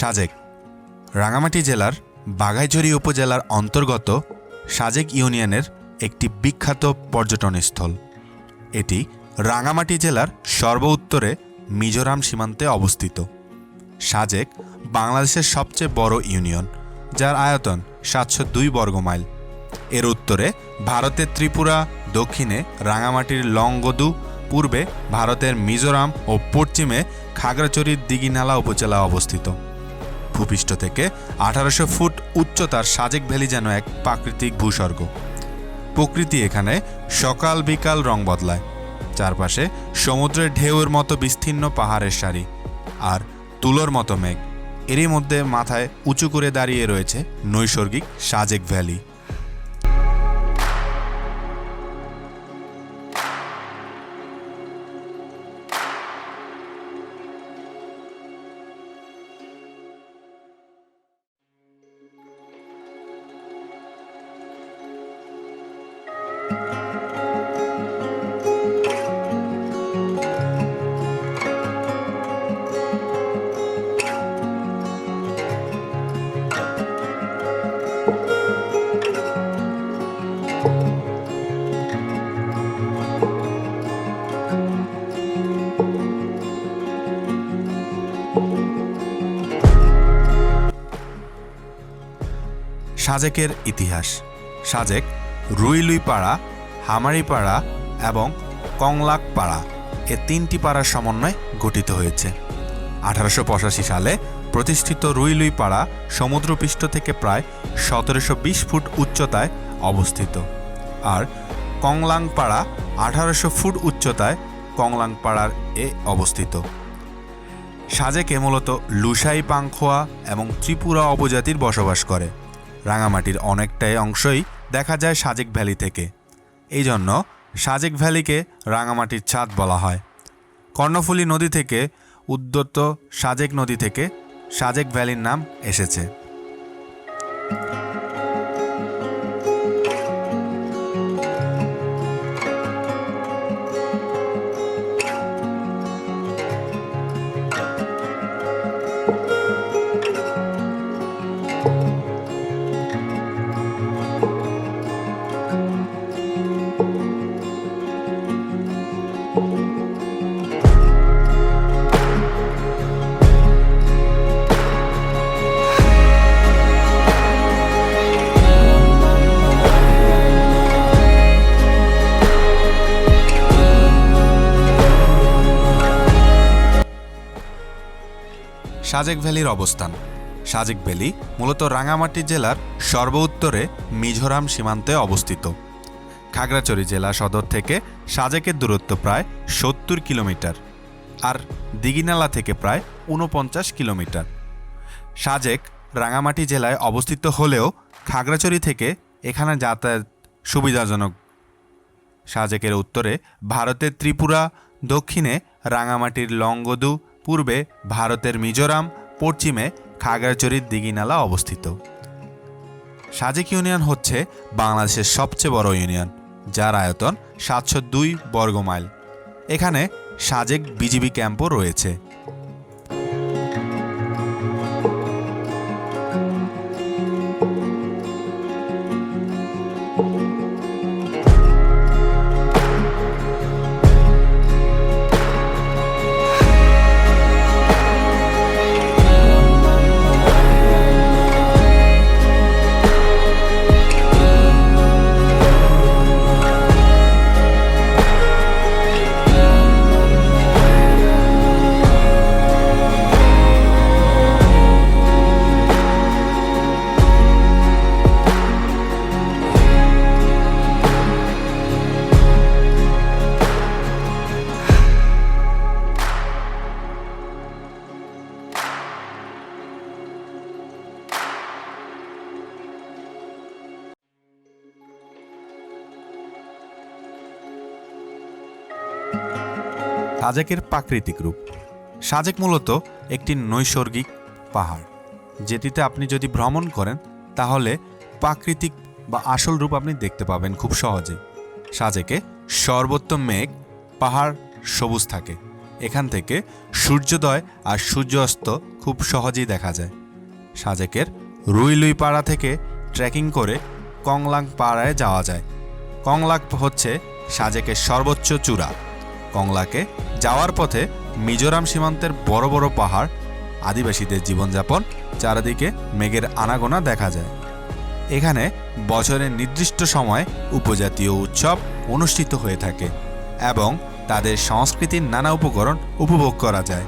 সাজেক রাঙামাটি জেলার বাঘাইছড়ি উপজেলার অন্তর্গত সাজেক ইউনিয়নের একটি বিখ্যাত পর্যটনস্থল। এটি রাঙামাটি জেলার সর্ব উত্তরে মিজোরাম সীমান্তে অবস্থিত। সাজেক বাংলাদেশের সবচেয়ে বড় ইউনিয়ন, যার আয়তন 702 বর্গ মাইল। এর উত্তরে ভারতের ত্রিপুরা, দক্ষিণে রাঙামাটির লংগদু, পূর্বে ভারতের মিজোরাম ও পশ্চিমে খাগড়াছড়ির দিঘিনালা উপজেলা অবস্থিত। ভূপৃষ্ঠ থেকে 1800 ফুট উচ্চতার সাজেক ভ্যালি যেন এক প্রাকৃতিক ভূস্বর্গ। প্রকৃতি এখানে সকাল বিকাল রং বদলায়। চারপাশে সমুদ্রের ঢেউয়ের মতো বিস্তীর্ণ পাহাড়ের সারি আর তুলোর মতো মেঘ। এরই মধ্যে মাথায় উঁচু করে দাঁড়িয়ে রয়েছে নৈসর্গিক সাজেক ভ্যালি। সাজেকের ইতিহাস। সাজেক রুইলুইপাড়া, হামারিপাড়া এবং কংলাকপাড়া এ 3টি পাড়ার সমন্বয়ে গঠিত হয়েছে। 1885 সালে প্রতিষ্ঠিত রুইলুইপাড়া সমুদ্রপৃষ্ঠ থেকে প্রায় 1720 ফুট উচ্চতায় অবস্থিত, আর কংলাংপাড়া 1800 ফুট উচ্চতায় কংলাংপাড়ার এ অবস্থিত। সাজেকে মূলত লুসাই, পাংখোয়া এবং ত্রিপুরা উপজাতির বসবাস করে। রাঙামাটির অনেকটাই অংশই দেখা যায় সাজেক ভ্যালি থেকে। এই জন্য সাজেক ভ্যালিকে রাঙামাটির ছাদ বলা হয়। কর্ণফুলী নদী থেকে উদ্গত সাজেক নদী থেকে সাজেক ভ্যালির নাম এসেছে। সাজেক ভ্যালির অবস্থান। সাজেক ভ্যালি মূলত রাঙামাটি জেলার সর্ব উত্তরে মিজোরাম সীমান্তে অবস্থিত। খাগড়াছড়ি জেলা সদর থেকে সাজেকের দূরত্ব প্রায় 70 কিলোমিটার, আর দিঘিনালা থেকে প্রায় 49 কিলোমিটার। সাজেক রাঙামাটি জেলায় অবস্থিত হলেও খাগড়াছড়ি থেকে এখানে যাতায়াত সুবিধাজনক। সাজেকের উত্তরে ভারতের ত্রিপুরা, দক্ষিণে রাঙামাটির লংগদু, পূর্বে ভারতের মিজোরাম, পশ্চিমে খাগড়াছড়ির দিঘিনালা অবস্থিত। সাজেক ইউনিয়ন হচ্ছে বাংলাদেশের সবচেয়ে বড় ইউনিয়ন, যার আয়তন 702 বর্গ মাইল। এখানে সাজেক বিজিবি ক্যাম্পও রয়েছে। সাজেকের প্রাকৃতিক রূপ। সাজেক মূলত একটি নৈসর্গিক পাহাড়, যেটিতে আপনি যদি ভ্রমণ করেন তাহলে প্রাকৃতিক বা আসল রূপ আপনি দেখতে পাবেন খুব সহজে। সাজেকে সর্বোত্তম মেঘ, পাহাড় সবুজ থাকে। এখান থেকে সূর্যোদয় আর সূর্যাস্ত খুব সহজেই দেখা যায়। সাজেকের রুইলুই পাড়া থেকে ট্রেকিং করে কংলাং পাড়ায় যাওয়া যায়। কংলাক হচ্ছে সাজেকের সর্বোচ্চ চূড়া। কংলাকে যাওয়ার পথে মিজোরাম সীমান্তের বড় বড় পাহাড়, আদিবাসীদের জীবনযাপন, চারিদিকে মেঘের আনাগোনা দেখা যায়। এখানে বছরের নির্দিষ্ট সময় উপজাতীয় উৎসব অনুষ্ঠিত হয়ে থাকে এবং তাদের সংস্কৃতির নানা উপকরণ উপভোগ করা যায়।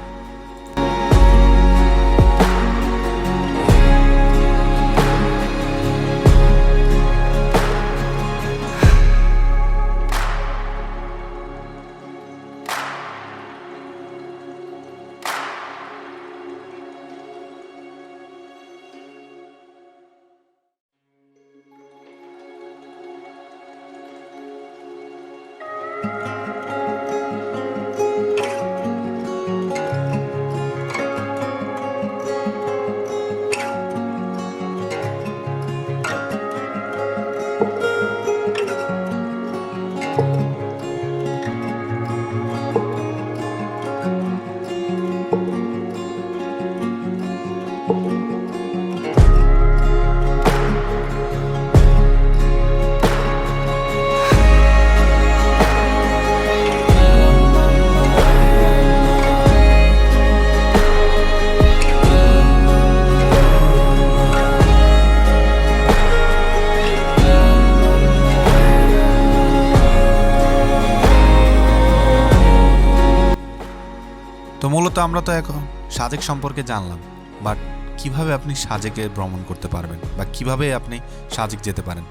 তো মূলত আমরা তো এখন সাজেক সম্পর্কে জানলাম, বাট কিভাবে আপনি সাজেকে ভ্রমণ করতে পারবেন বা কিভাবে আপনি সাজেক যেতে পারেন?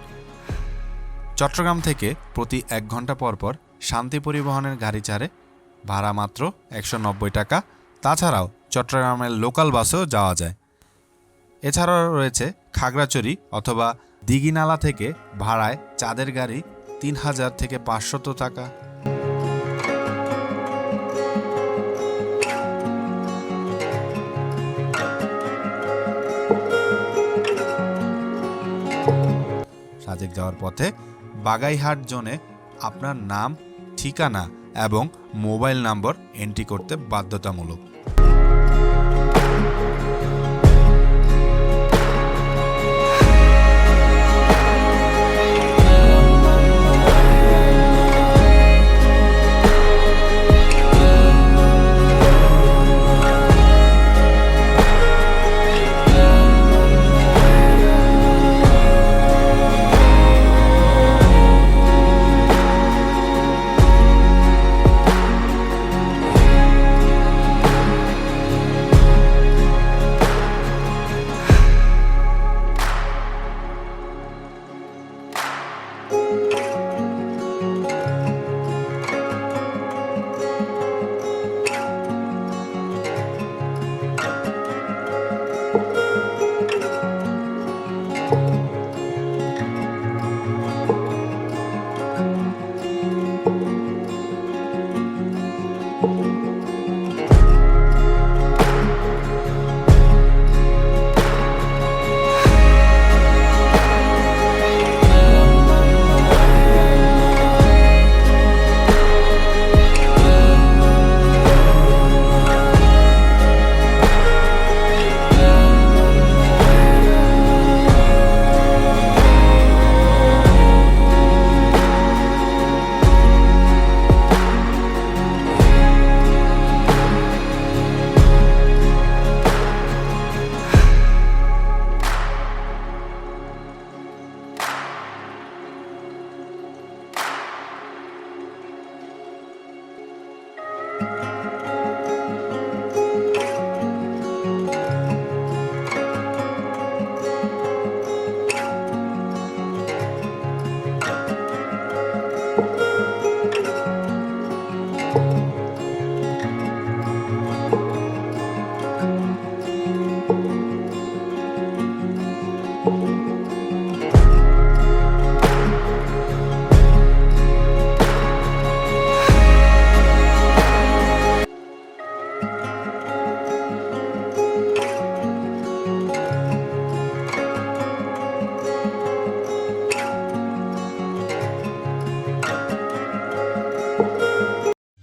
চট্টগ্রাম থেকে প্রতি 1 ঘন্টা পর পর শান্তি পরিবহনের গাড়ি ছাড়ে, ভাড়া মাত্র 190 টাকা। তাছাড়াও চট্টগ্রামের লোকাল বাসেও যাওয়া যায়। এছাড়াও রয়েছে খাগড়াছড়ি অথবা দিঘিনালা থেকে ভাড়ায় চাঁদের গাড়ি 3000 থেকে 500 টাকা। সাজেক যাওয়ার পথে বাগাইহাট জোনে আপনার নাম, ঠিকানা এবং মোবাইল নম্বর এন্ট্রি করতে বাধ্যতামূলক।